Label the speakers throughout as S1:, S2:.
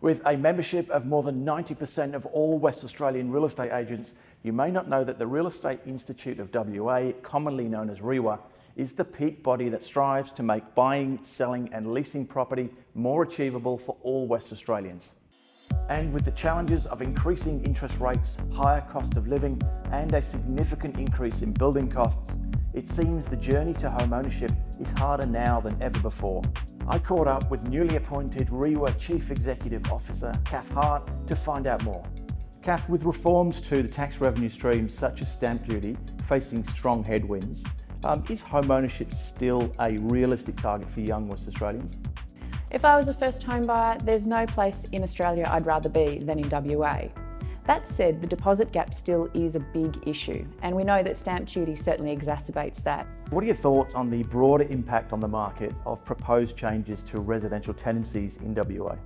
S1: With a membership of more than 90% of all West Australian real estate agents, you may not know that the Real Estate Institute of WA, commonly known as REIWA, is the peak body that strives to make buying, selling and leasing property more achievable for all West Australians. And with the challenges of increasing interest rates, higher cost of living and a significant increase in building costs, it seems the journey to home ownership is harder now than ever before. I caught up with newly appointed REIWA Chief Executive Officer Cath Hart to find out more. Cath, with reforms to the tax revenue streams such as stamp duty facing strong headwinds, is home ownership still a realistic target for young West Australians?
S2: If I was a first home buyer, there's no place in Australia I'd rather be than in WA. That said, the deposit gap still is a big issue, and we know that stamp duty certainly exacerbates that.
S1: What are your thoughts on the broader impact on the market of proposed changes to residential tenancies in WA?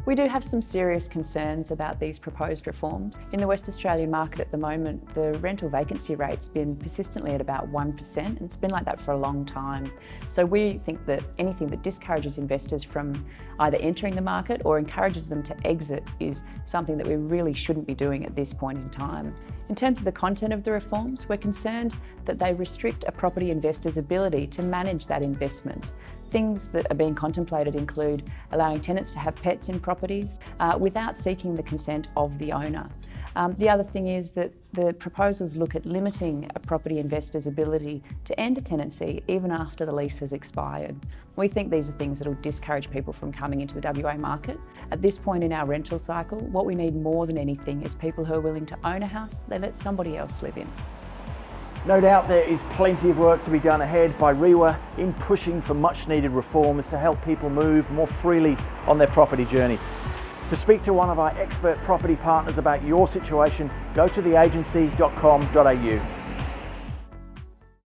S2: We do have some serious concerns about these proposed reforms. In the West Australian market at the moment, the rental vacancy rate's been persistently at about 1%, and it's been like that for a long time. So we think that anything that discourages investors from either entering the market or encourages them to exit is something that we really shouldn't be doing at this point in time. In terms of the content of the reforms, we're concerned that they restrict a property investor's ability to manage that investment. Things that are being contemplated include allowing tenants to have pets in properties without seeking the consent of the owner. The other thing is that the proposals look at limiting a property investor's ability to end a tenancy even after the lease has expired. We think these are things that will discourage people from coming into the WA market. At this point in our rental cycle, what we need more than anything is people who are willing to own a house they let somebody else live in.
S1: No doubt there is plenty of work to be done ahead by REIWA in pushing for much needed reforms to help people move more freely on their property journey. To speak to one of our expert property partners about your situation, go to theagency.com.au.